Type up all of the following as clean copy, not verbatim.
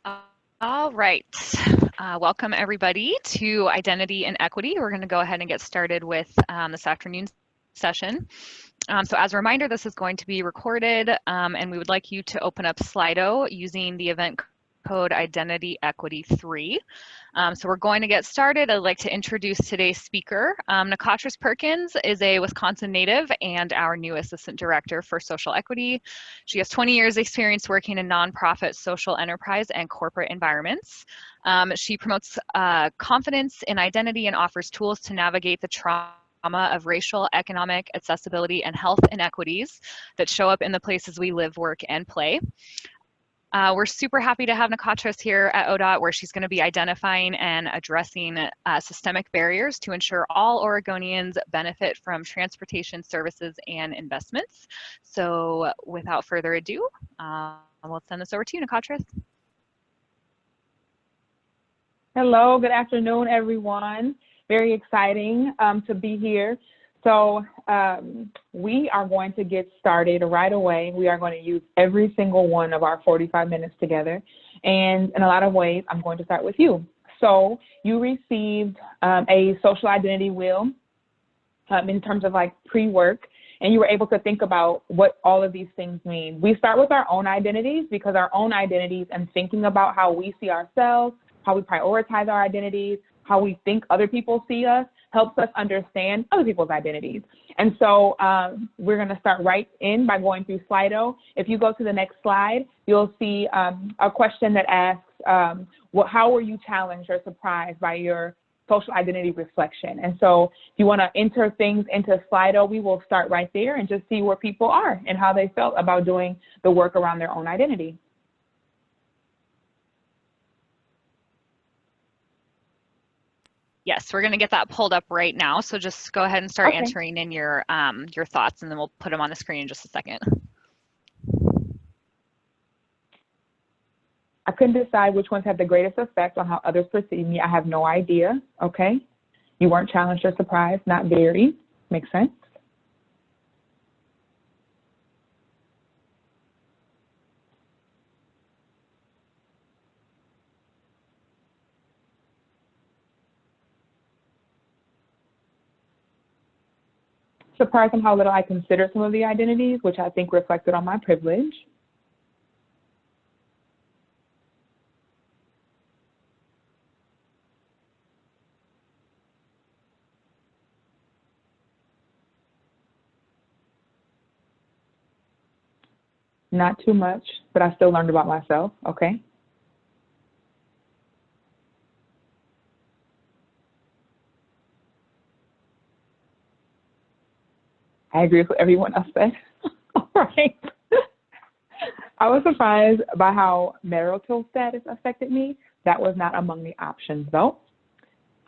All right. Welcome everybody to Identity and Equity. We're going to go ahead and get started with this afternoon's session. So as a reminder, this is going to be recorded and we would like you to open up Slido using the event code Identity Equity 3. So we're going to get started. I'd like to introduce today's speaker. Nikotris Perkins is a Wisconsin native and our new Assistant Director for Social Equity. She has 20 years experience working in nonprofit, social enterprise, and corporate environments. She promotes confidence in identity and offers tools to navigate the trauma of racial, economic, accessibility, and health inequities that show up in the places we live, work, and play. We're super happy to have Nikotris here at ODOT, where she's going to be identifying and addressing systemic barriers to ensure all Oregonians benefit from transportation services and investments. So without further ado, we'll send this over to you, Nikotris. Hello, good afternoon, everyone. Very exciting to be here. So we are going to get started right away. We are going to use every single one of our 45 minutes together. And in a lot of ways, I'm going to start with you. So you received a social identity wheel in terms of like pre-work, and you were able to think about what all of these things mean. We start with our own identities because our own identities and thinking about how we see ourselves, how we prioritize our identities, how we think other people see us, helps us understand other people's identities. And so we're going to start right in by going through Slido. If you go to the next slide, you'll see a question that asks, how were you challenged or surprised by your social identity reflection? And so if you want to enter things into Slido, we will start right there and just see where people are and how they felt about doing the work around their own identity. Yes, we're going to get that pulled up right now. So just go ahead and start entering in your thoughts, and then we'll put them on the screen in just a second. I couldn't decide which ones had the greatest effect on how others perceive me. I have no idea. Okay. You weren't challenged or surprised. Not very. Makes sense. Surprised on how little I consider some of the identities, which I think reflected on my privilege. Not too much, but I still learned about myself. Okay. I agree with what everyone else said. All right. I was surprised by how marital status affected me. That was not among the options, though.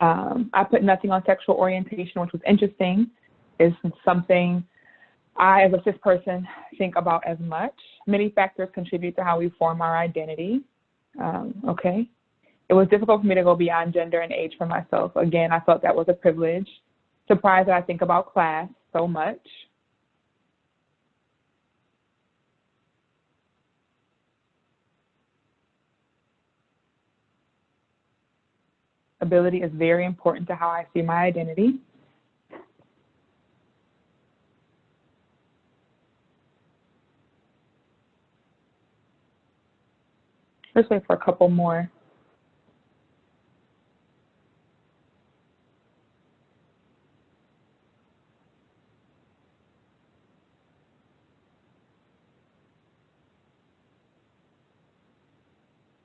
I put nothing on sexual orientation, which was interesting. It's something I, as a cis person, think about as much. Many factors contribute to how we form our identity. Okay. It was difficult for me to go beyond gender and age for myself. Again, I felt that was a privilege. Surprised that I think about class so much. Ability is very important to how I see my identity. Let's wait for a couple more.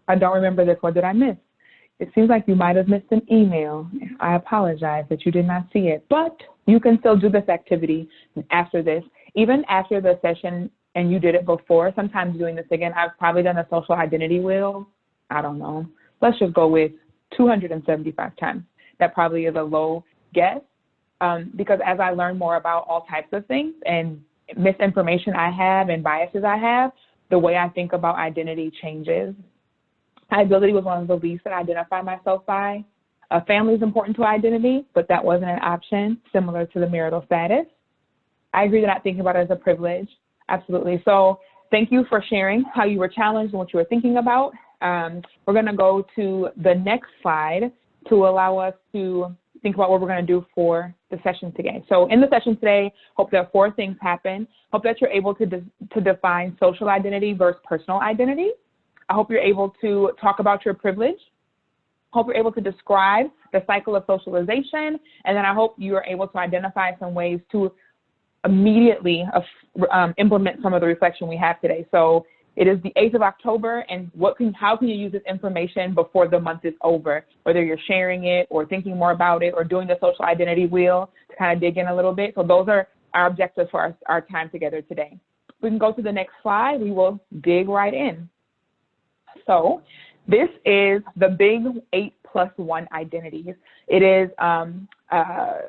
I don't remember this. What did I miss? It seems like you might have missed an email. I apologize that you did not see it, but you can still do this activity after this. Even after the session and you did it before, sometimes doing this again, I've probably done a social identity wheel, I don't know, let's just go with 275 times. That probably is a low guess because as I learn more about all types of things and misinformation I have and biases I have, the way I think about identity changes. Identity was one of the least that I identify myself by. Family is important to identity, but that wasn't an option, similar to the marital status. I agree that not thinking about it as a privilege. Absolutely. So thank you for sharing how you were challenged and what you were thinking about. We're going to go to the next slide to allow us to think about what we're going to do for the session today. So in the session today, hope that 4 things happen. Hope that you're able to define social identity versus personal identity. I hope you're able to talk about your privilege. Hope you're able to describe the cycle of socialization. And then I hope you are able to identify some ways to immediately implement some of the reflection we have today. So it is the 8th of October, and how can you use this information before the month is over, whether you're sharing it or thinking more about it or doing the social identity wheel to kind of dig in a little bit. So those are our objectives for our time together today. We can go to the next slide. We will dig right in. So this is the big 8+1 identities. It is a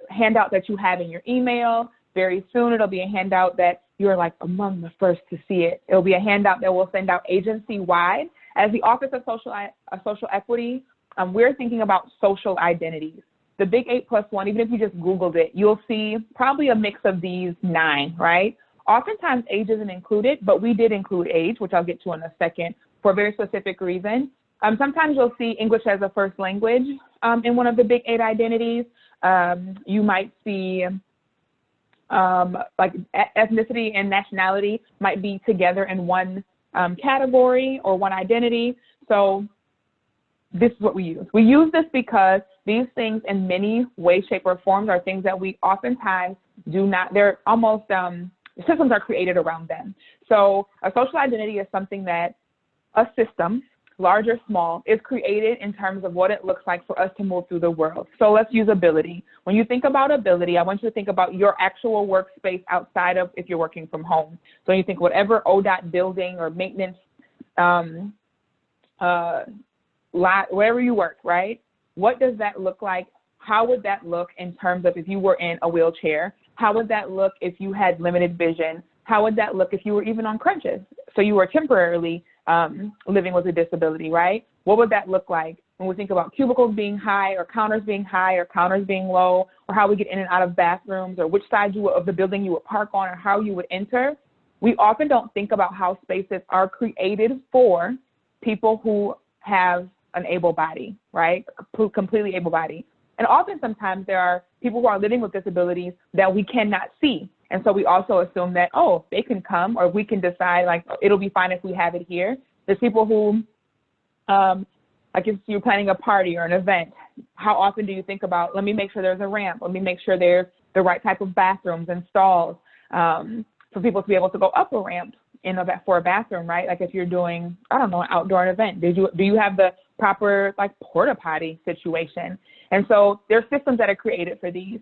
handout that you have in your email. Very soon it'll be a handout that you're like among the first to see it. It'll be a handout that we'll send out agency-wide. As the Office of Social Equity, we're thinking about social identities. The big 8+1, even if you just Googled it, you'll see probably a mix of these 9, right? Oftentimes age isn't included, but we did include age, which I'll get to in a second, for a very specific reason. Sometimes you'll see English as a first language in one of the big 8 identities. You might see like ethnicity and nationality might be together in one category or one identity. So this is what we use. We use this because these things in many ways, shape, or forms are things that we oftentimes do not, they're almost, systems are created around them. So a social identity is something that a system, large or small, is created in terms of what it looks like for us to move through the world. So let's use ability. When you think about ability, I want you to think about your actual workspace outside of if you're working from home. So you think whatever ODOT building or maintenance, wherever you work, right? What does that look like? How would that look in terms of if you were in a wheelchair? How would that look if you had limited vision? How would that look if you were even on crutches? So you were temporarily living with a disability, right? What would that look like when we think about cubicles being high or counters being low, or how we get in and out of bathrooms, or which side of the building you would park on, or how you would enter? We often don't think about how spaces are created for people who have an able body, right? Completely able body. And often sometimes there are people who are living with disabilities that we cannot see. And so we also assume that, oh, they can come, or we can decide, like, it'll be fine if we have it here. There's people who, like if you're planning a party or an event, how often do you think about, let me make sure there's a ramp, let me make sure there's the right type of bathrooms and stalls for people to be able to go up a ramp for a bathroom, right? Like if you're doing, I don't know, an outdoor event, do you have the proper like porta potty situation? And so there's systems that are created for these.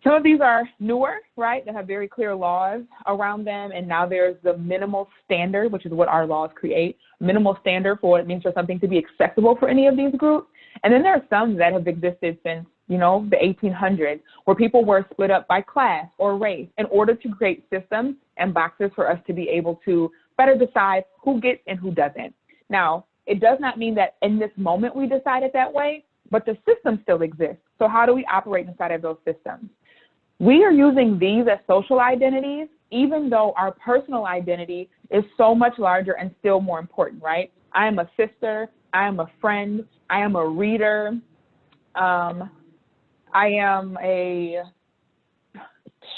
Some of these are newer, right, that have very clear laws around them, and now there's the minimal standard, which is what our laws create, minimal standard for what it means for something to be acceptable for any of these groups. And then there are some that have existed since, you know, the 1800s, where people were split up by class or race in order to create systems and boxes for us to be able to better decide who gets and who doesn't. Now, it does not mean that in this moment we decided that way, but the system still exists. So how do we operate inside of those systems? We are using these as social identities, even though our personal identity is so much larger and still more important, right? I am a sister, I am a friend, I am a reader, I am a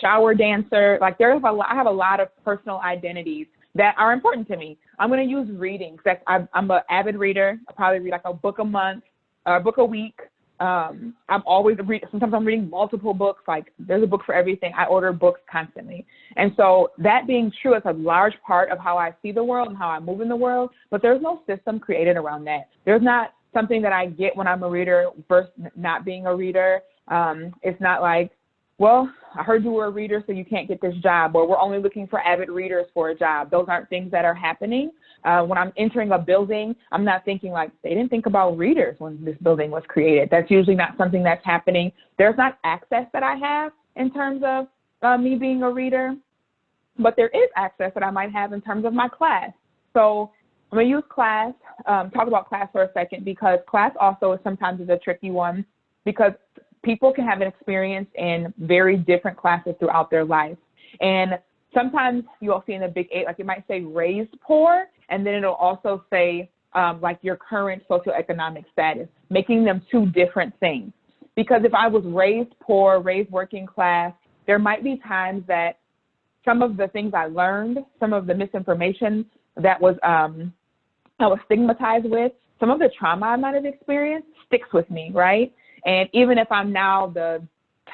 shower dancer. Like I have a lot of personal identities that are important to me. I'm going to use reading. I'm an avid reader. I probably read like a book a month, or a book a week. I'm always sometimes I'm reading multiple books, like there's a book for everything. I order books constantly. And so that being true, it's a large part of how I see the world and how I move in the world, but there's no system created around that. There's not something that I get when I'm a reader versus not being a reader. It's not like, well, I heard you were a reader, so you can't get this job, or we're only looking for avid readers for a job. Those aren't things that are happening. When I'm entering a building, I'm not thinking like, they didn't think about readers when this building was created. That's usually not something that's happening. There's not access that I have in terms of me being a reader, but there is access that I might have in terms of my class. So I'm going to use class, talk about class for a second, because class also sometimes is a tricky one, because people can have an experience in very different classes throughout their life. And sometimes you'll see in the big 8, like it might say raised poor, and then it'll also say like your current socioeconomic status, making them two different things. Because if I was raised poor, raised working class, there might be times that some of the things I learned, some of the misinformation that I was stigmatized with, some of the trauma I might have experienced sticks with me, right? And even if I'm now the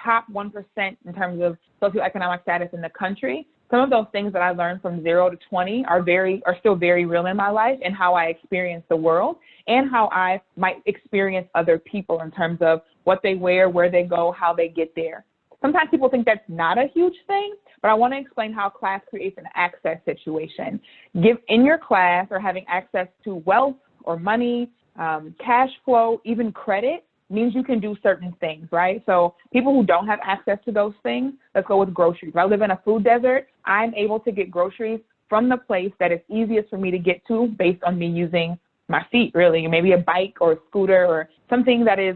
top 1% in terms of socioeconomic status in the country, some of those things that I learned from 0 to 20 are still very real in my life and how I experience the world and how I might experience other people in terms of what they wear, where they go, how they get there. Sometimes people think that's not a huge thing, but I want to explain how class creates an access situation. In your class or having access to wealth or money, cash flow, even credit, means you can do certain things, right? So people who don't have access to those things, let's go with groceries. If I live in a food desert, I'm able to get groceries from the place that is easiest for me to get to based on me using my feet, really, maybe a bike or a scooter or something that is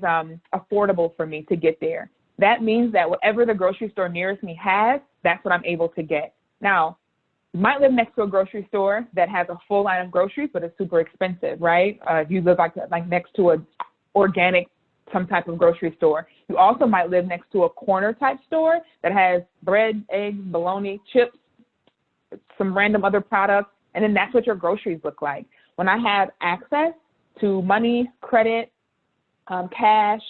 affordable for me to get there. That means that whatever the grocery store nearest me has, that's what I'm able to get. Now, you might live next to a grocery store that has a full line of groceries, but it's super expensive, right? If you live like next to a organic some type of grocery store. You also might live next to a corner type store that has bread, eggs, bologna, chips, some random other products, and then that's what your groceries look like. When I have access to money, credit, cash,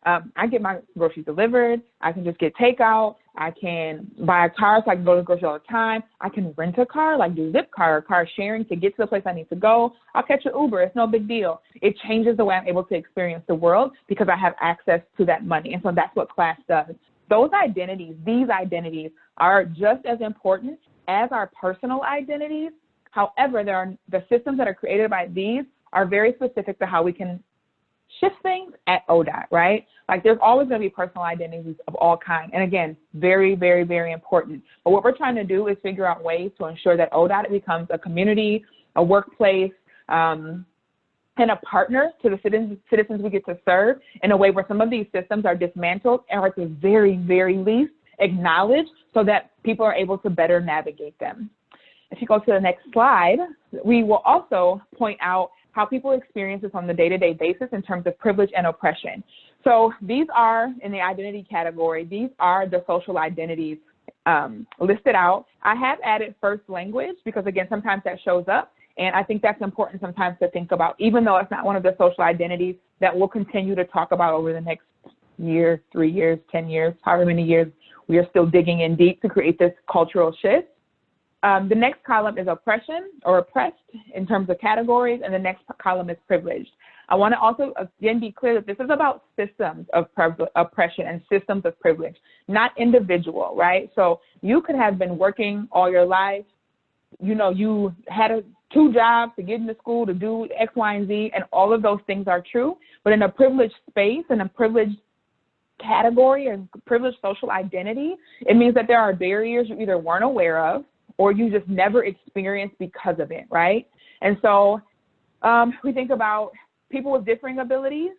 I get my groceries delivered. I can just get takeout. I can buy a car so I can go to the grocery all the time. I can rent a car, like do Zipcar or car sharing to get to the place I need to go. I'll catch an Uber. It's no big deal. It changes the way I'm able to experience the world because I have access to that money. And so that's what class does. These identities are just as important as our personal identities. However, the systems that are created by these are very specific to how we can shift things at ODOT, right? Like there's always going to be personal identities of all kinds. And again, very, very, very important. But what we're trying to do is figure out ways to ensure that ODOT becomes a community, a workplace, and a partner to the citizens we get to serve in a way where some of these systems are dismantled or at the very, very least acknowledged so that people are able to better navigate them. If you go to the next slide, we will also point out how people experience this on the day-to-day basis in terms of privilege and oppression. So these are, in the identity category, these are the social identities listed out. I have added first language because, again, sometimes that shows up, and I think that's important sometimes to think about, even though it's not one of the social identities that we'll continue to talk about over the next year, 3 years, 10 years, however many years we are still digging in deep to create this cultural shift. The next column is oppression or oppressed in terms of categories, and the next column is privileged. I want to also, again, be clear that this is about systems of oppression and systems of privilege, not individual, right? So you could have been working all your life, you had 2 jobs to get into school, to do X, Y, and Z, and all of those things are true. But in a privileged space, in a privileged category and privileged social identity, it means that there are barriers you either weren't aware of or you just never experienced because of it, right? And so we think about people with differing abilities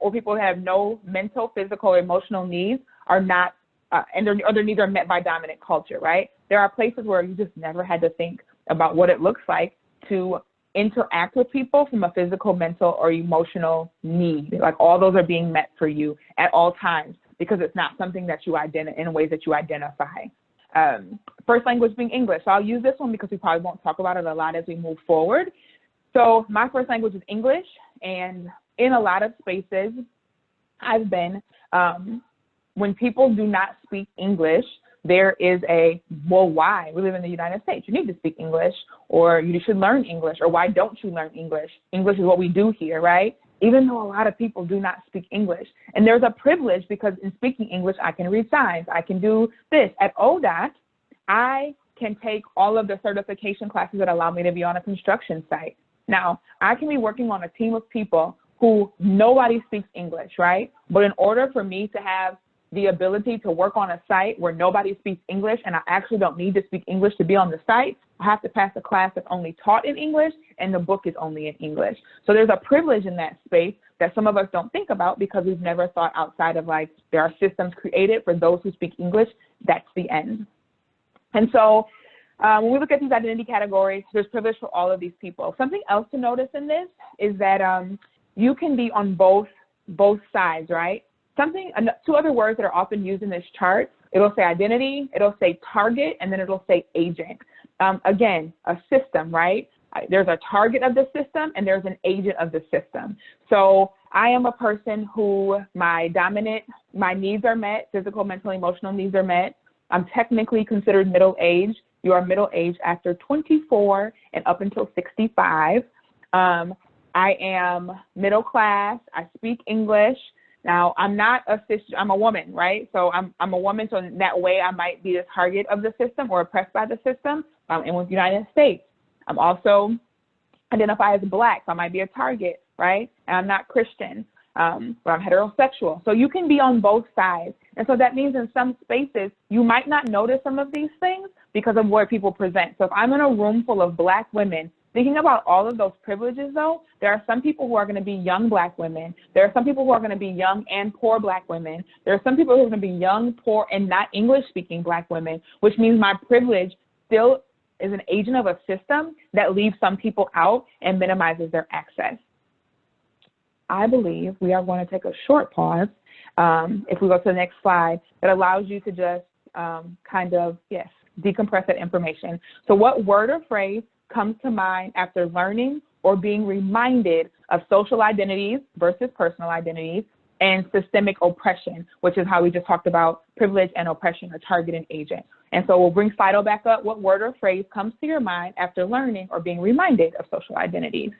or people who have no mental, physical, or emotional needs are not, and their other needs are met by dominant culture, right? There are places where you just never had to think about what it looks like to interact with people from a physical, mental, or emotional need. Like all those are being met for you at all times because it's not something that you in ways that you identify. First language being English. So I'll use this one because we probably won't talk about it a lot as we move forward. So my first language is English, and in a lot of spaces I've been, when people do not speak English, there is well, why? We live in the United States. You need to speak English, or you should learn English, or why don't you learn English? English is what we do here, right? Even though a lot of people do not speak English. And there's a privilege because in speaking English, I can read signs, I can do this. At ODOT, I can take all of the certification classes that allow me to be on a construction site. Now, I can be working on a team of people who nobody speaks English, right? But in order for me to have the ability to work on a site where nobody speaks English and I actually don't need to speak English to be on the site, I have to pass a class that's only taught in English and the book is only in English. So there's a privilege in that space that some of us don't think about because we've never thought outside of like, there are systems created for those who speak English, that's the end. And so when we look at these identity categories, there's privilege for all of these people. Something else to notice in this is that you can be on both sides, right? Two other words that are often used in this chart, it'll say identity, it'll say target, and then it'll say agent. Again, a system, right? There's a target of the system and there's an agent of the system. So I am a person who my needs are met, physical, mental, emotional needs are met. I'm technically considered middle-aged. You are middle-aged after 24 and up until 65. I am middle class. I speak English. Now, I'm a woman, right? So I'm a woman, so in that way I might be the target of the system or oppressed by the system. And with the United States, I'm also identify as Black, so I might be a target, right? And I'm not Christian, but I'm heterosexual. So you can be on both sides. And so that means in some spaces, you might not notice some of these things because of where people present. So if I'm in a room full of Black women, thinking about all of those privileges, though, there are some people who are going to be young Black women. There are some people who are going to be young and poor Black women. There are some people who are going to be young, poor, and not English-speaking Black women, which means my privilege still is an agent of a system that leaves some people out and minimizes their access. I believe we are going to take a short pause. If we go to the next slide, that allows you to just decompress that information. So what word or phrase comes to mind after learning or being reminded of social identities versus personal identities and systemic oppression, which is how we just talked about privilege and oppression or target and agent. And so we'll bring Slido back up. What word or phrase comes to your mind after learning or being reminded of social identities?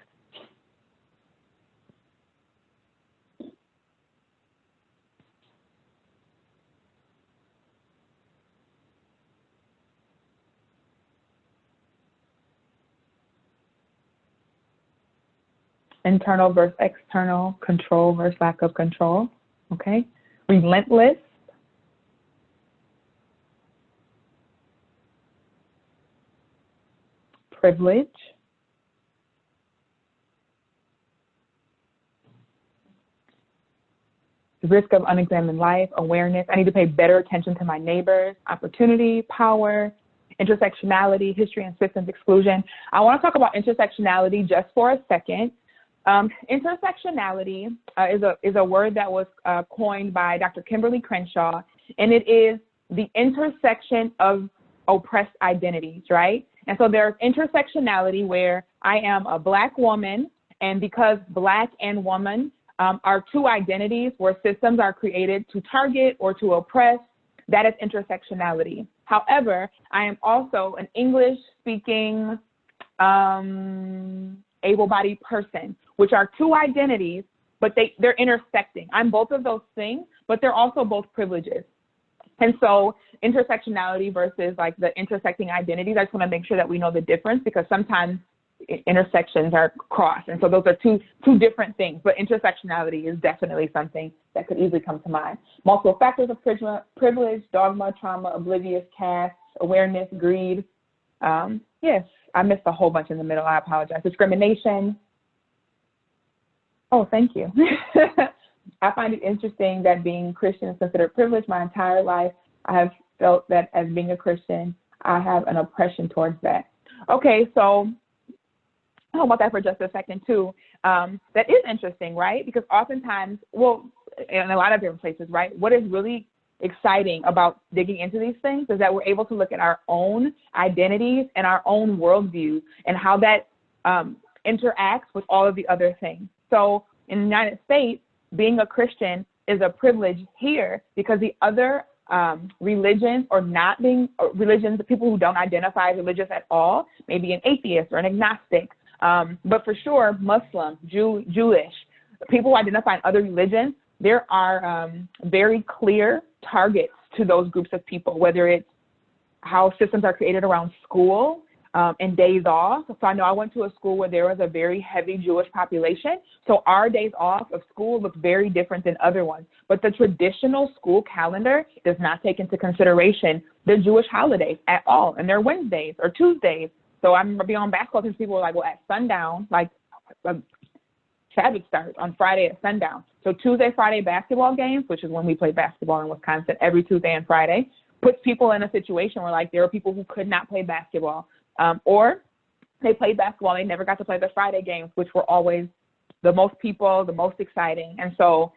Internal versus external, control versus lack of control, okay? Relentless, privilege, risk of unexamined life, awareness, I need to pay better attention to my neighbors, opportunity, power, intersectionality, history and systems exclusion. I want to talk about intersectionality just for a second. Intersectionality is a word that was coined by Dr. Kimberly Crenshaw, and it is the intersection of oppressed identities, right? And so there's intersectionality where I am a Black woman, and because Black and woman are two identities where systems are created to target or to oppress, that is intersectionality. However, I am also an English-speaking, able-bodied person, which are two identities, but they're intersecting. I'm both of those things, but they're also both privileges. And so intersectionality versus like the intersecting identities, I just want to make sure that we know the difference because sometimes intersections are crossed. And so those are two different things, but intersectionality is definitely something that could easily come to mind. Multiple factors of privilege, dogma, trauma, oblivious, caste, awareness, greed. Yes, I missed a whole bunch in the middle. I apologize. Discrimination. Oh, thank you. I find it interesting that being Christian is considered privilege my entire life. I have felt that as being a Christian, I have an oppression towards that. Okay, so I'll talk about that for just a second too. That is interesting, right? Because oftentimes, well, in a lot of different places, right? What is really exciting about digging into these things is that we're able to look at our own identities and our own worldviews and how that interacts with all of the other things. So in the United States, being a Christian is a privilege here because the other religions or not being religions, the people who don't identify as religious at all, maybe an atheist or an agnostic, but for sure Muslim, Jewish, people who identify in other religions, there are very clear targets to those groups of people, whether it's how systems are created around school and days off. So I know I went to a school where there was a very heavy Jewish population. So our days off of school look very different than other ones. But the traditional school calendar does not take into consideration the Jewish holidays at all. And they're Wednesdays or Tuesdays. So I remember being on basketball teams, people were like, well, at sundown, like Sabbath starts on Friday at sundown. So Tuesday, Friday basketball games, which is when we play basketball in Wisconsin every Tuesday and Friday, puts people in a situation where, like, there are people who could not play basketball, or they played basketball, they never got to play the Friday games, which were always the most people, the most exciting. And so,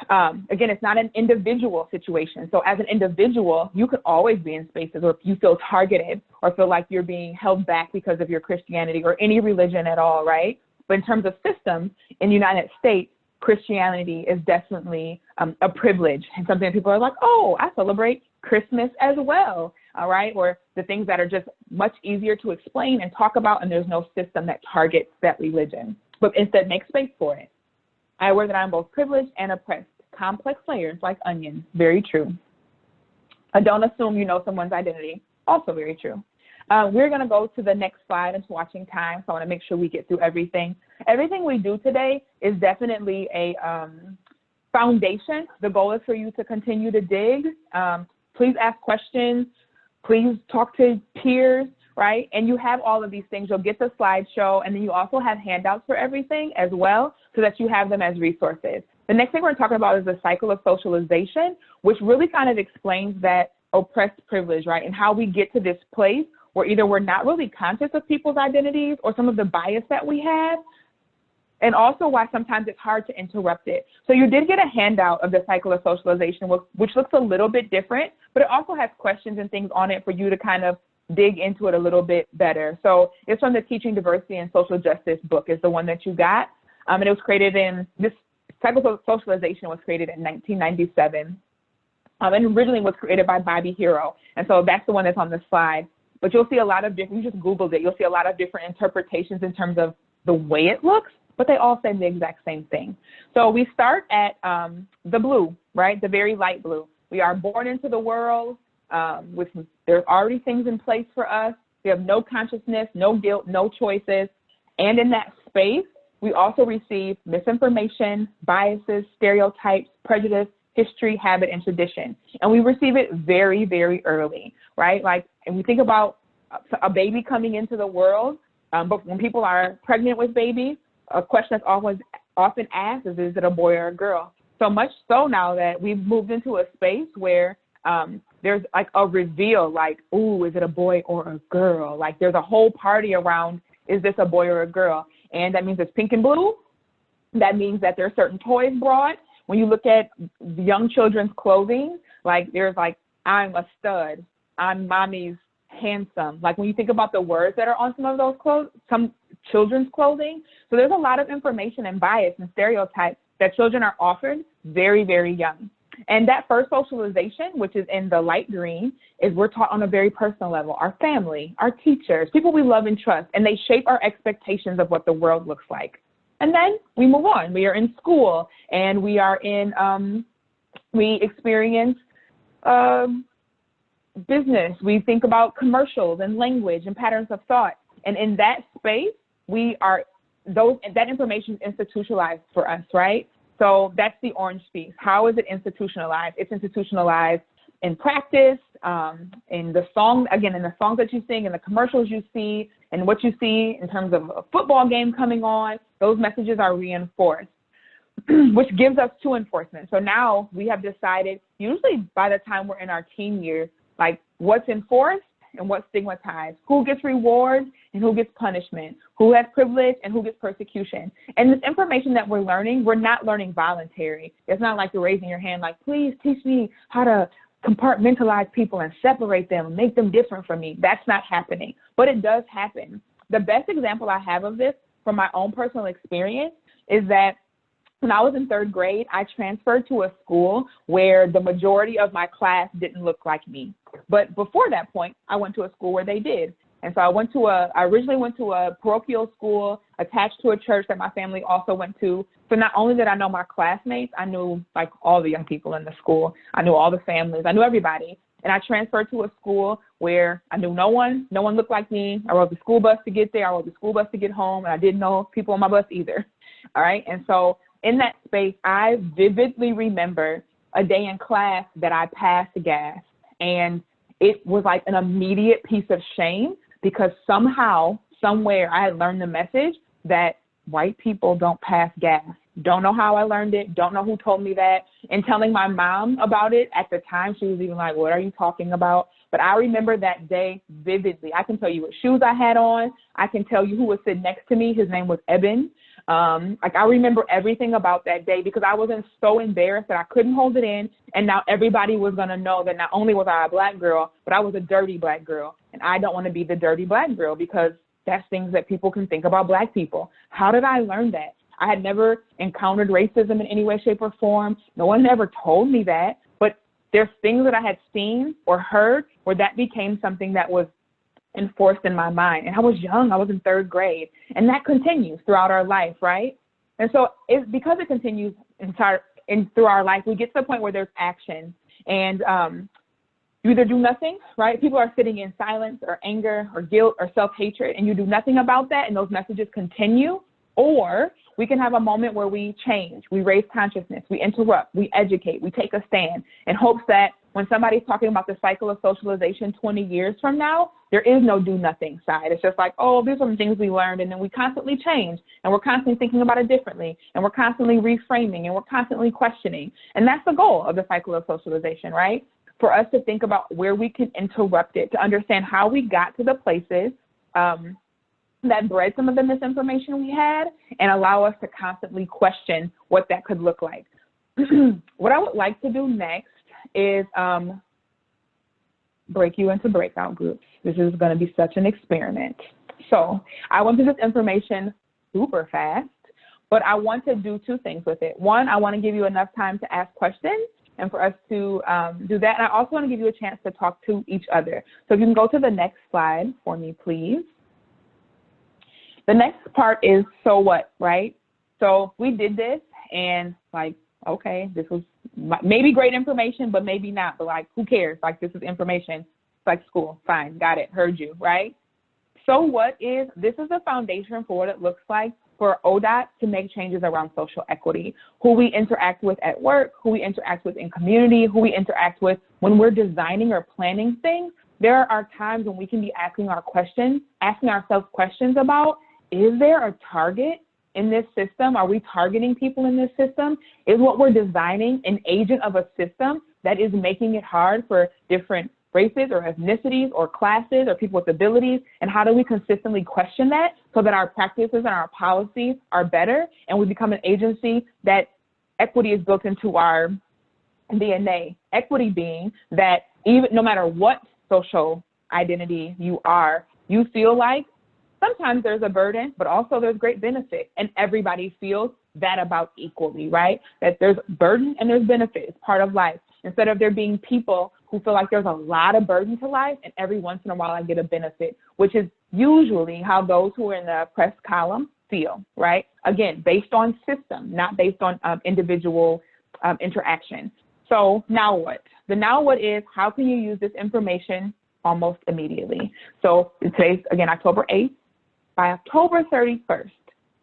again, it's not an individual situation. So as an individual, you could always be in spaces where you feel targeted or feel like you're being held back because of your Christianity or any religion at all, right? But in terms of systems in the United States, Christianity is definitely a privilege and something that people are like, oh, I celebrate Christmas as well, all right? Or the things that are just much easier to explain and talk about, and there's no system that targets that religion, but instead make space for it. I aware that I'm both privileged and oppressed. Complex layers like onions. Very true. I don't assume you know someone's identity. Also very true. We're going to go to the next slide. It's watching time, so I want to make sure we get through everything. Everything we do today is definitely a foundation. The goal is for you to continue to dig. Please ask questions. Please talk to peers, right? And you have all of these things. You'll get the slideshow, and then you also have handouts for everything as well, so that you have them as resources. The next thing we're talking about is the cycle of socialization, which really kind of explains that oppressed privilege, right? And how we get to this place where either we're not really conscious of people's identities or some of the bias that we have, and also why sometimes it's hard to interrupt it. So you did get a handout of the cycle of socialization, which looks a little bit different, but it also has questions and things on it for you to kind of dig into it a little bit better. So it's from the Teaching Diversity and Social Justice book is the one that you got. And it was created this cycle of socialization was created in 1997. And originally was created by Bobby Hero. And so that's the one that's on the slide. But you'll see a lot of different, you just Googled it, you'll see a lot of different interpretations in terms of the way it looks, but they all say the exact same thing. So we start at the blue, right? The very light blue. We are born into the world with, there's already things in place for us. We have no consciousness, no guilt, no choices. And in that space, we also receive misinformation, biases, stereotypes, prejudice, history, habit, and tradition. And we receive it very, very early, right? Like, and we think about a baby coming into the world, but when people are pregnant with babies, a question that's often asked is it a boy or a girl? So much so now that we've moved into a space where there's like a reveal, like, ooh, is it a boy or a girl? Like there's a whole party around, is this a boy or a girl? And that means it's pink and blue. That means that there are certain toys brought. When you look at young children's clothing, like there's like, I'm a stud, I'm mommy's handsome. Like when you think about the words that are on some of those clothes, some children's clothing. So there's a lot of information and bias and stereotypes that children are offered very, very young. And that first socialization, which is in the light green, is we're taught on a very personal level. Our family, our teachers, people we love and trust, and they shape our expectations of what the world looks like. And then we move on. We are in school, and we are in, we experience business. We think about commercials and language and patterns of thought. And in that space, that information is institutionalized for us, right? So that's the orange piece. How is it institutionalized? It's institutionalized in practice, in the song, again, in the songs that you sing, in the commercials you see, and what you see in terms of a football game coming on. Those messages are reinforced, which gives us to enforcement. So now we have decided, usually by the time we're in our teen years, like what's enforced and what's stigmatized, who gets rewards and who gets punishment, who has privilege and who gets persecution. And this information that we're learning, we're not learning voluntary. It's not like you're raising your hand like, please teach me how to compartmentalize people and separate them and make them different from me. That's not happening, but it does happen. The best example I have of this from my own personal experience is that when I was in third grade, I transferred to a school where the majority of my class didn't look like me. But before that point, I went to a school where they did. And so I originally went to a parochial school attached to a church that my family also went to. So not only did I know my classmates, I knew like all the young people in the school. I knew all the families. I knew everybody. And I transferred to a school where I knew no one looked like me. I rode the school bus to get there. I rode the school bus to get home. And I didn't know people on my bus either. All right. And so in that space, I vividly remember a day in class that I passed gas. And it was like an immediate piece of shame because somehow, somewhere, I had learned the message that white people don't pass gas. Don't know how I learned it. Don't know who told me that. And telling my mom about it at the time, she was even like, what are you talking about? But I remember that day vividly. I can tell you what shoes I had on. I can tell you who was sitting next to me. His name was Eben. I remember everything about that day because I was so embarrassed that I couldn't hold it in. And now everybody was going to know that not only was I a black girl, but I was a dirty black girl. And I don't want to be the dirty black girl because that's things that people can think about black people. How did I learn that? I had never encountered racism in any way, shape, or form. No one ever told me that. But there's things that I had seen or heard where that became something that was enforced in my mind. And I was young. I was in 3rd grade. And that continues throughout our life, right? And so because it continues through our life, we get to the point where there's action. And you either do nothing, right? People are sitting in silence or anger or guilt or self-hatred, and you do nothing about that, and those messages continue. Or we can have a moment where we change, we raise consciousness, we interrupt, we educate, we take a stand in hopes that when somebody's talking about the cycle of socialization 20 years from now, there is no do nothing side. It's just like, oh, these are some things we learned, and then we constantly change, and we're constantly thinking about it differently, and we're constantly reframing, and we're constantly questioning. And that's the goal of the cycle of socialization, right? For us to think about where we can interrupt it, to understand how we got to the places that bred some of the misinformation we had, and allow us to constantly question what that could look like. What I would like to do next is break you into breakout groups. This is going to be such an experiment. So I want to do this information super fast, but I want to do 2 things with it. One, I want to give you enough time to ask questions and for us to do that. And I also want to give you a chance to talk to each other. So if you can go to the next slide for me, please. The next part is so what, right? So we did this and like, okay, this was maybe great information, but maybe not. But like, who cares? Like, this is information. It's like school. Fine. Got it. Heard you, right? So what is, this is the foundation for what it looks like for ODOT to make changes around social equity, who we interact with at work, who we interact with in community, who we interact with when we're designing or planning things. There are times when we can be asking ourselves questions about, is there a target in this system? Are we targeting people in this system? Is what we're designing an agent of a system that is making it hard for different races or ethnicities or classes or people with abilities? And how do we consistently question that so that our practices and our policies are better and we become an agency that equity is built into our DNA? Equity being that even no matter what social identity you are, you feel like sometimes there's a burden, but also there's great benefit, and everybody feels that about equally, right? That there's burden and there's benefit. It's part of life. Instead of there being people who feel like there's a lot of burden to life, and every once in a while I get a benefit, which is usually how those who are in the oppressed column feel, right? Again, based on system, not based on individual interaction. So now what? The now what is, how can you use this information almost immediately? So today's, again, October 8th. By October 31st,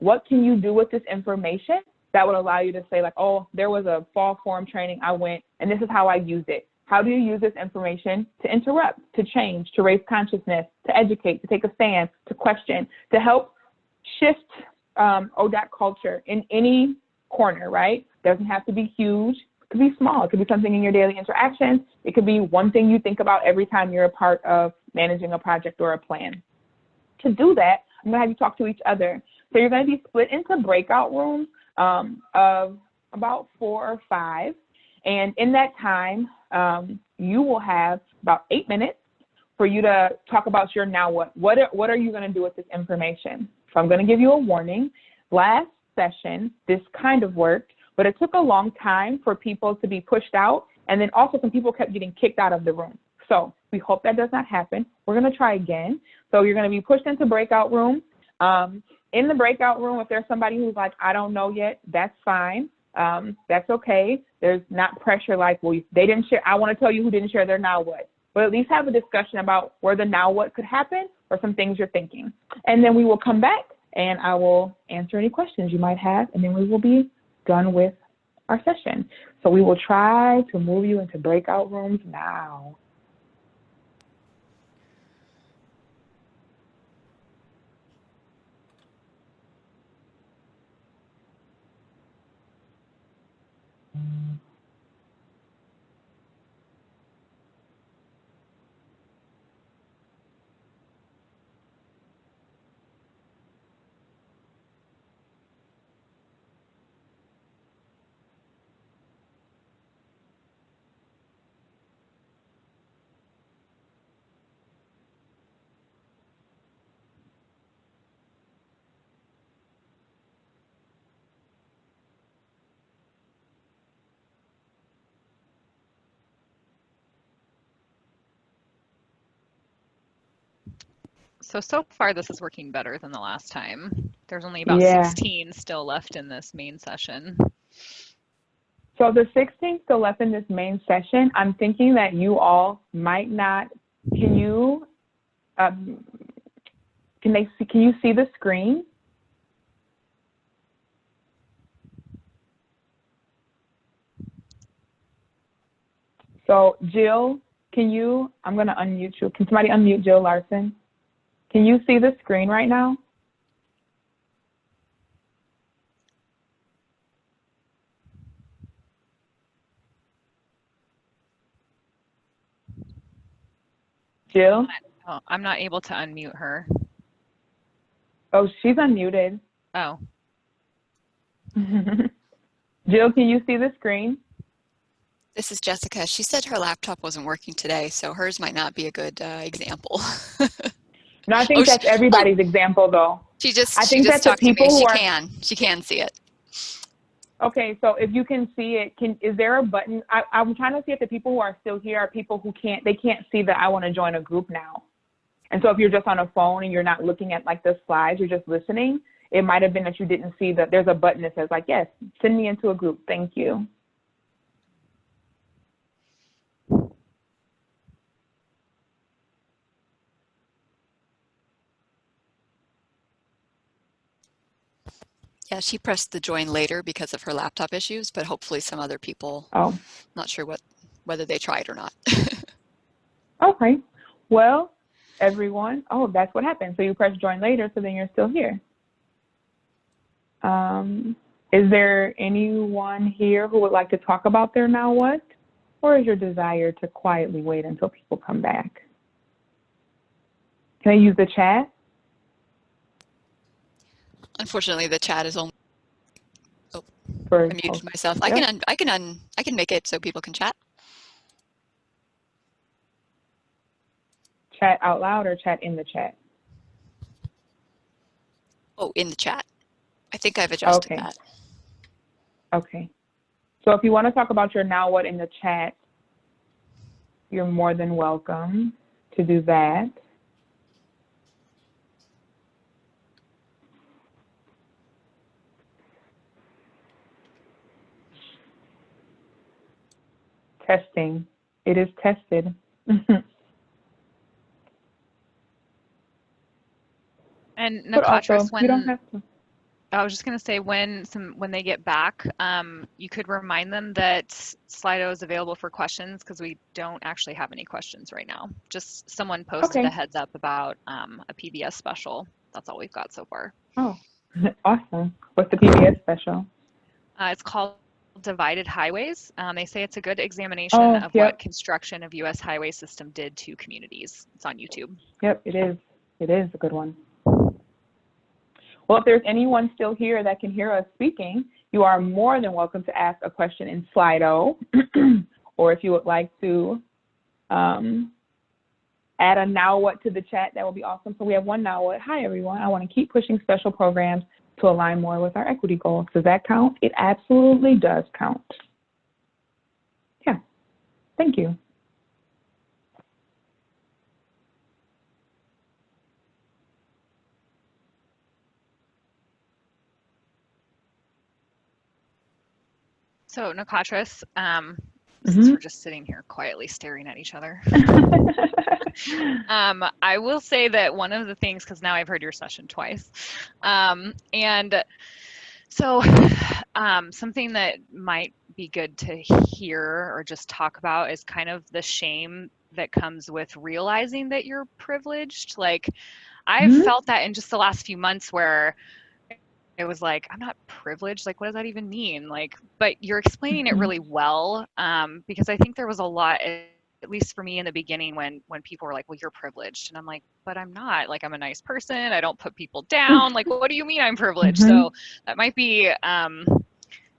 what can you do with this information that would allow you to say like, oh, there was a fall forum training I went, and this is how I used it. How do you use this information to interrupt, to change, to raise consciousness, to educate, to take a stand, to question, to help shift ODOT culture in any corner, right? Doesn't have to be huge. It could be small. It could be something in your daily interactions. It could be one thing you think about every time you're a part of managing a project or a plan. To do that, I'm going to have you talk to each other. So you're going to be split into breakout rooms of about 4 or 5. And in that time, you will have about 8 minutes for you to talk about your now what. What are you going to do with this information? So I'm going to give you a warning. Last session, this kind of worked, but it took a long time for people to be pushed out. And then also some people kept getting kicked out of the room. So we hope that does not happen. We're going to try again. So you're going to be pushed into breakout rooms. In the breakout room, if there's somebody who's like, I don't know yet, that's fine. That's okay. There's not pressure like, well, they didn't share. I want to tell you who didn't share their now what. But at least have a discussion about where the now what could happen or some things you're thinking. And then we will come back and I will answer any questions you might have, and then we will be done with our session. So we will try to move you into breakout rooms now. So far this is working better than the last time. There's only about Yeah. 16 still left in this main session. So the 16 still left in this main session. I'm thinking that you all might not. Can you can you see the screen? So Jill, I'm going to unmute you. Can somebody unmute Jill Larson? Can you see the screen right now? Jill? Oh, I'm not able to unmute her. Oh, she's unmuted. Oh. Jill, can you see the screen? This is Jessica. She said her laptop wasn't working today, so hers might not be a good example. No, I think that's everybody's example, though. She just to talked me. She can see it. Okay, so if you can see it, is there a button? I'm trying to see if the people who are still here are people who can't see that I want to join a group now. And so if you're just on a phone and you're not looking at like the slides, you're just listening, it might have been that you didn't see that there's a button that says like, yes, send me into a group. Thank you. Yeah, she pressed the join later because of her laptop issues, but hopefully some other people, not sure whether they tried or not. Okay. Well, everyone, that's what happened. So you press join later, so then you're still here. Is there anyone here who would like to talk about their now what? Or is your desire to quietly wait until people come back? Can I use the chat? Unfortunately, the chat is only. I muted myself. Yep. I can make it so people can chat. Chat out loud or chat in the chat? Oh, in the chat. I think I've adjusted that. Okay. So if you want to talk about your now what in the chat, you're more than welcome to do that. Testing. It is tested. And Nikotris, you don't have to. I was just going to say when they get back, you could remind them that Slido is available for questions because we don't actually have any questions right now. Just someone posted a heads up about a PBS special. That's all we've got so far. Oh, awesome. What's the PBS special? It's called Divided Highways. They say it's a good examination of what construction of U.S. highway system did to communities. It's on YouTube. Yep, it is. It is a good one. Well, if there's anyone still here that can hear us speaking, you are more than welcome to ask a question in Slido, or if you would like to add a now what to the chat, that would be awesome. So we have one now what. Hi, everyone. I want to keep pushing special programs to align more with our equity goals. Does that count? It absolutely does count. Yeah, thank you. So Nikotris, since we're just sitting here quietly staring at each other, I will say that one of the things, because now I've heard your session twice, and so something that might be good to hear or just talk about is kind of the shame that comes with realizing that you're privileged. Like I've felt that in just the last few months where it was like, I'm not privileged. Like, what does that even mean? Like, but you're explaining it really well, because I think there was a lot, at least for me in the beginning, when people were like, well, you're privileged. And I'm like, but I'm not. Like, I'm a nice person. I don't put people down. Like, what do you mean I'm privileged? So that might be,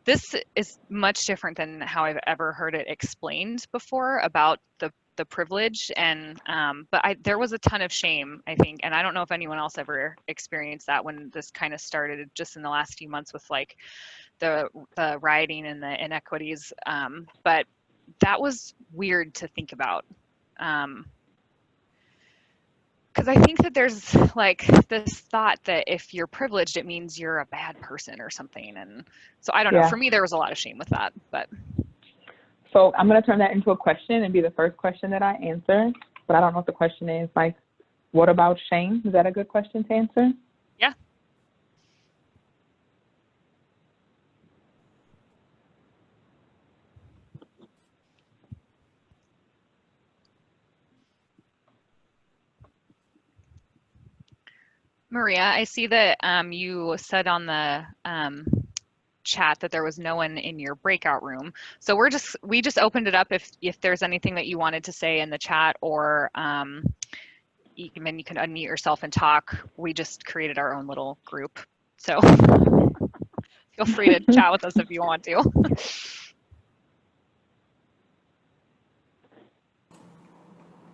this is much different than how I've ever heard it explained before about the privilege, and but there was a ton of shame, I think, and I don't know if anyone else ever experienced that when this kind of started just in the last few months with like the rioting and the inequities, but that was weird to think about. Because I think that there's like this thought that if you're privileged, it means you're a bad person or something. And so I don't know. For me, there was a lot of shame with that. But so I'm going to turn that into a question and be the first question that I answer. But I don't know what the question is. Like, what about shame? Is that a good question to answer? Yeah. Maria, I see that you said on the chat that there was no one in your breakout room. So we just opened it up if there's anything that you wanted to say in the chat, or you can unmute yourself and talk. We just created our own little group. So feel free to chat with us if you want to.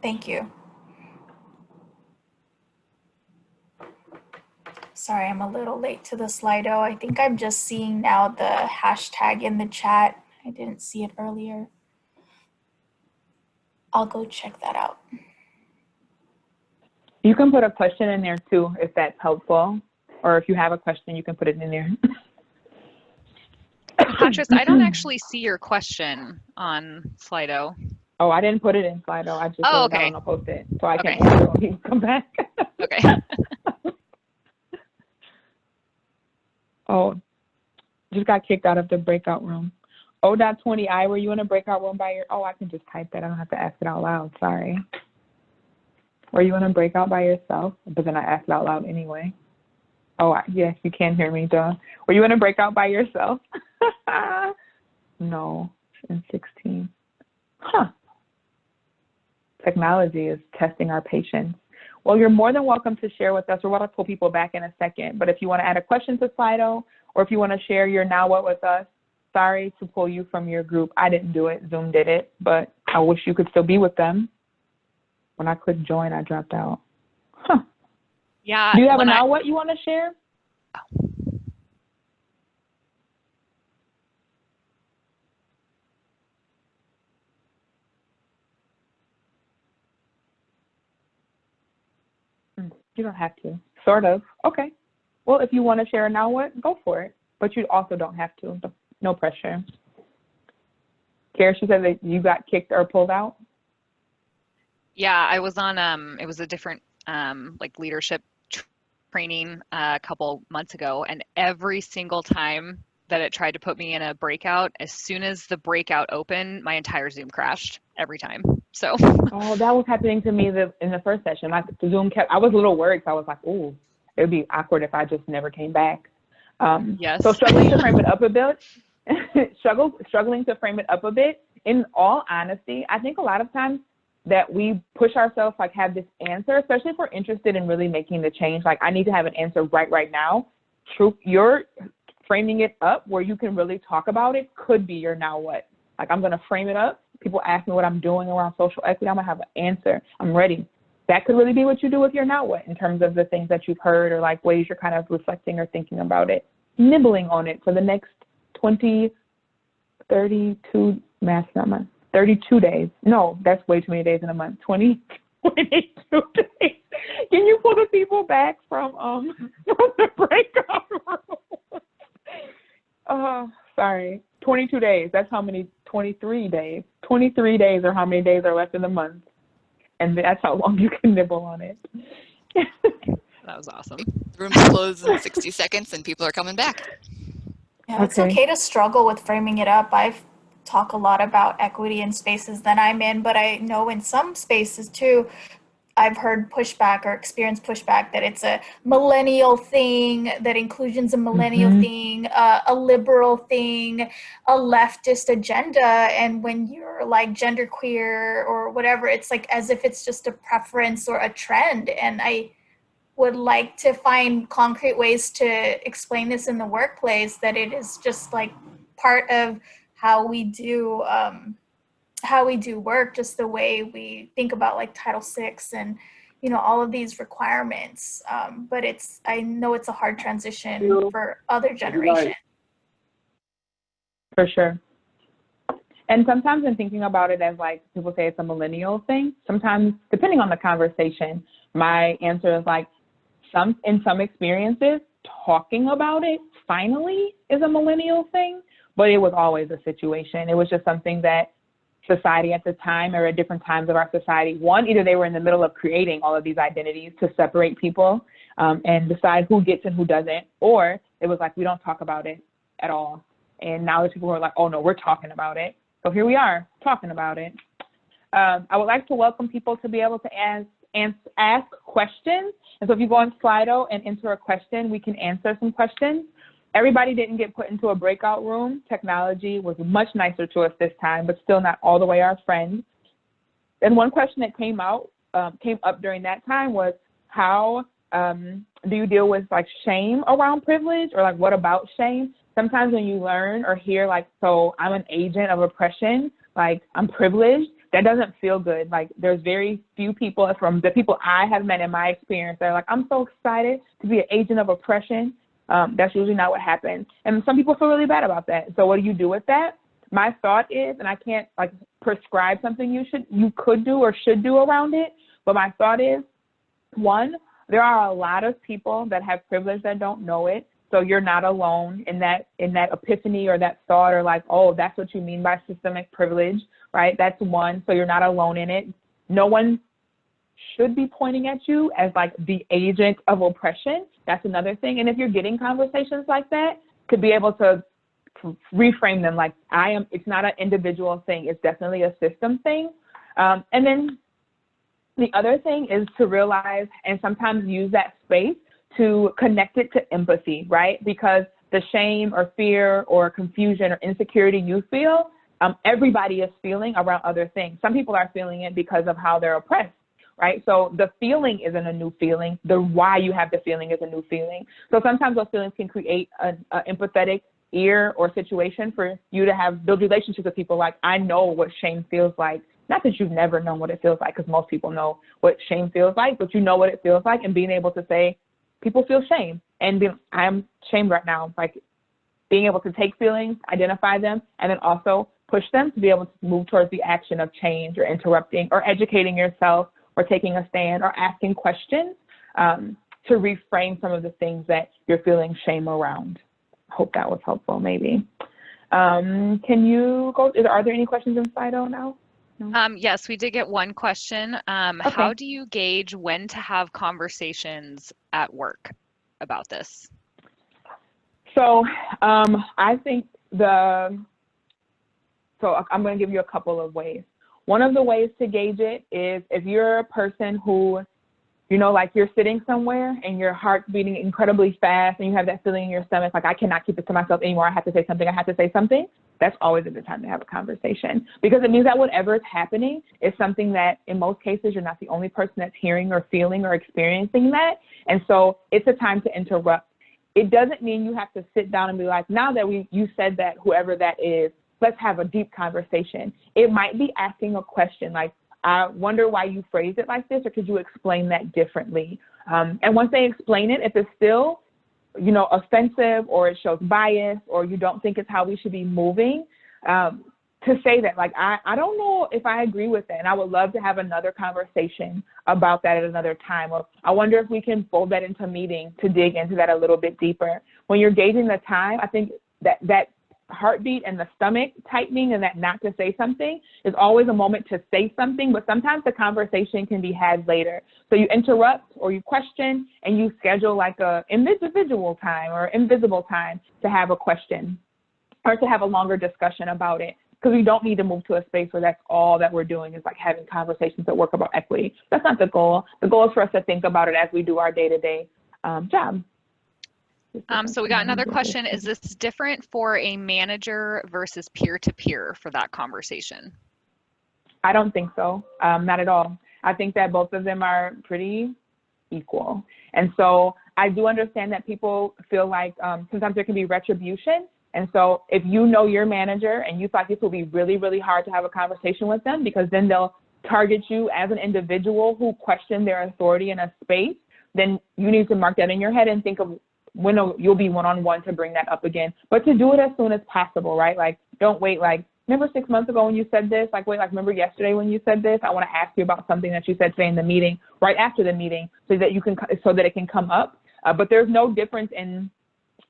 Thank you. Sorry, I'm a little late to the Slido. I think I'm just seeing now the hashtag in the chat. I didn't see it earlier. I'll go check that out. You can put a question in there too, if that's helpful. Or if you have a question, you can put it in there. Nikotris, I don't actually see your question on Slido. Oh, I didn't put it in Slido. I just wrote it down on a Post-it, so I can answer when people come back. Okay. Oh, just got kicked out of the breakout room. O.20I, were you in a breakout room by your? Oh, I can just type that. I don't have to ask it out loud. Sorry. Were you in a breakout by yourself? But then I asked it out loud anyway. Oh, yes, you can hear me, duh. Were you in a breakout by yourself? No, in 16. Huh. Technology is testing our patience. Well, you're more than welcome to share with us. We're going to pull people back in a second. But if you want to add a question to Slido, or if you want to share your now what with us, sorry to pull you from your group. I didn't do it. Zoom did it. But I wish you could still be with them. When I clicked join, I dropped out. Huh. Yeah. Do you have a now what you want to share? You don't have to. Sort of. Okay. Well, if you want to share a now what, go for it. But you also don't have to. No pressure. Kara, she said that you got kicked or pulled out? Yeah, I was on, it was a different like leadership training a couple months ago, and every single time that it tried to put me in a breakout, as soon as the breakout opened, my entire Zoom crashed every time. So. Oh, that was happening to me in the first session. Like the Zoom kept, I was a little worried, so I was like, ooh, it would be awkward if I just never came back. Yes. So struggling to frame it up a bit, struggling to frame it up a bit. In all honesty, I think a lot of times that we push ourselves, like have this answer, especially if we're interested in really making the change. Like I need to have an answer right now. True, you're framing it up where you can really talk about it could be your now what. Like I'm going to frame it up. People ask me what I'm doing around social equity. I'm going to have an answer. I'm ready. That could really be what you do with your now what in terms of the things that you've heard or like ways you're kind of reflecting or thinking about it, nibbling on it for the next 32 days. No, that's way too many days in a month. 22 days. Can you pull the people back from the breakout room? Sorry. 22 days. That's how many? 23 days. 23 days are how many days are left in the month. And that's how long you can nibble on it. That was awesome. The room's closed in 60 seconds and people are coming back. Yeah, it's okay to struggle with framing it up. I've talked a lot about equity in spaces that I'm in, but I know in some spaces too, I've heard pushback or experienced pushback that it's a millennial thing, that inclusion's a millennial thing, a liberal thing, a leftist agenda. And when you're like genderqueer or whatever, it's like as if it's just a preference or a trend. And I would like to find concrete ways to explain this in the workplace, that it is just like part of how we do work, just the way we think about like Title VI and, you know, all of these requirements. But I know it's a hard transition for other generations. For sure. And sometimes in thinking about it as like people say it's a millennial thing, sometimes depending on the conversation, my answer is like in some experiences, talking about it finally is a millennial thing, but it was always a situation. It was just something that society at the time or at different times of our society, one, either they were in the middle of creating all of these identities to separate people and decide who gets and who doesn't, or it was like, we don't talk about it at all. And now there's people who are like, oh no, we're talking about it. So here we are talking about it. I would like to welcome people to be able to ask questions. And so if you go on Slido and enter a question, we can answer some questions. Everybody didn't get put into a breakout room. Technology was much nicer to us this time, but still not all the way our friend. And one question that came up during that time was, how do you deal with like shame around privilege, or like what about shame? Sometimes when you learn or hear like, so I'm an agent of oppression, like I'm privileged, that doesn't feel good. Like there's very few people from the people I have met in my experience that are like, I'm so excited to be an agent of oppression. That's usually not what happens. And some people feel really bad about that. So what do you do with that? My thought is, and I can't like prescribe something you could do or should do around it, but my thought is, one, there are a lot of people that have privilege that don't know it. So you're not alone in that epiphany or that thought, or like, oh, that's what you mean by systemic privilege, right? That's one. So you're not alone in it. No one should be pointing at you as like the agent of oppression. That's another thing. And if you're getting conversations like that, to be able to reframe them like, it's not an individual thing. It's definitely a system thing. And then the other thing is to realize and sometimes use that space to connect it to empathy, right? Because the shame or fear or confusion or insecurity you feel, everybody is feeling around other things. Some people are feeling it because of how they're oppressed, right? So the feeling isn't a new feeling. The why you have the feeling is a new feeling. So sometimes those feelings can create an empathetic ear or situation for you to build relationships with people like, I know what shame feels like. Not that you've never known what it feels like, because most people know what shame feels like, but you know what it feels like, and being able to say, people feel shame, and I'm shamed right now. Like being able to take feelings, identify them, and then also push them to be able to move towards the action of change or interrupting or educating yourself or taking a stand or asking questions to reframe some of the things that you're feeling shame around. I hope that was helpful, maybe. Can you go, are there any questions in Slido now? No? Yes, we did get one question. Okay. How do you gauge when to have conversations at work about this? So I think I'm going to give you a couple of ways. One of the ways to gauge it is if you're a person who, like you're sitting somewhere and your heart's beating incredibly fast and you have that feeling in your stomach, like I cannot keep it to myself anymore. I have to say something. That's always a good time to have a conversation, because it means that whatever is happening is something that in most cases, you're not the only person that's hearing or feeling or experiencing that. And so it's a time to interrupt. It doesn't mean you have to sit down and be like, now that you said that, whoever that is, let's have a deep conversation. It might be asking a question like, I wonder why you phrased it like this, or could you explain that differently? And once they explain it, if it's still offensive, or it shows bias, or you don't think it's how we should be moving, to say that, like, I don't know if I agree with that, and I would love to have another conversation about that at another time. Or I wonder if we can fold that into a meeting to dig into that a little bit deeper. When you're gauging the time, I think that heartbeat and the stomach tightening and that not to say something is always a moment to say something, but sometimes the conversation can be had later. So you interrupt or you question and you schedule like a individual time or invisible time to have a question or to have a longer discussion about it, because we don't need to move to a space where that's all that we're doing is like having conversations at work about equity. That's not the goal. The goal is for us to think about it as we do our day-to-day job. So we got another question. Is this different for a manager versus peer-to-peer for that conversation? I don't think so. Not at all. I think that both of them are pretty equal. And so I do understand that people feel like sometimes there can be retribution. And so if you know your manager and you thought this will be really, really hard to have a conversation with them, because then they'll target you as an individual who questioned their authority in a space, then you need to mark that in your head and think of when you'll be one-on-one to bring that up again, but to do it as soon as possible, right? Like, don't wait like remember 6 months ago when you said this? Like, wait, like, remember yesterday when you said this? I want to ask you about something that you said today in the meeting, right after the meeting, so that it can come up. But there's no difference in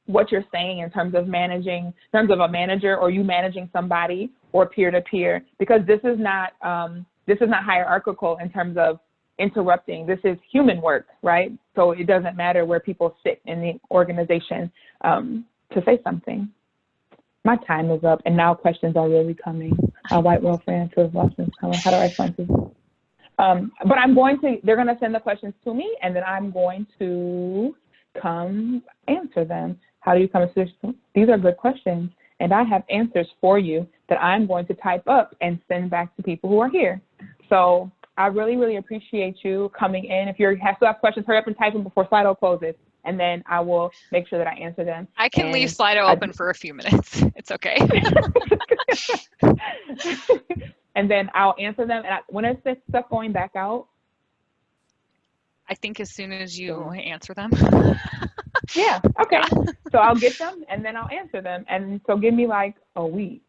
what you're saying in terms of managing, in terms of a manager or you managing somebody or peer-to-peer, because this is not hierarchical in terms of interrupting. This is human work, right? So it doesn't matter where people sit in the organization to say something. My time is up, and now questions are really coming. White world fans who have lost this color. How do I respond to this? But they're going to send the questions to me, and then I'm going to come answer them. How do you come to this? These are good questions, and I have answers for you that I'm going to type up and send back to people who are here. So I really, really appreciate you coming in. If you still have questions, hurry up and type them before Slido closes, and then I will make sure that I answer them. I can leave Slido open for a few minutes. It's okay. And then I'll answer them. And when is this stuff going back out? I think as soon as you answer them. Yeah, okay. So I'll get them, and then I'll answer them. And so give me like a week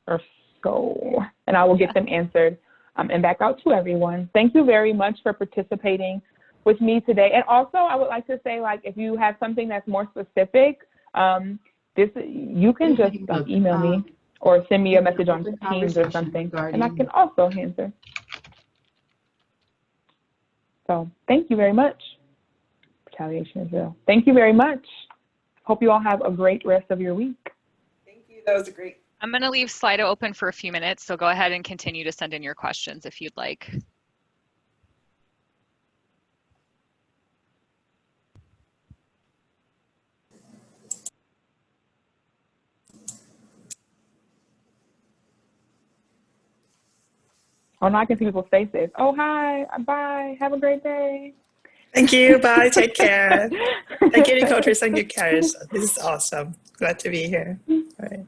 or so, and I will get them answered and back out to everyone. Thank you very much for participating with me today. And also, I would like to say, like, if you have something that's more specific, you can just email me or send me a message on Teams or something, and I can also answer. So thank you very much. Retaliation is real. Thank you very much. Hope you all have a great rest of your week. Thank you. That was great. I'm going to leave Slido open for a few minutes, so go ahead and continue to send in your questions if you'd like. Oh, now I can see people's faces. Oh, hi. Bye. Have a great day. Thank you. Bye. Take care. Thank you, Nikotris. Thank you, Karis. This is awesome. Glad to be here. All right.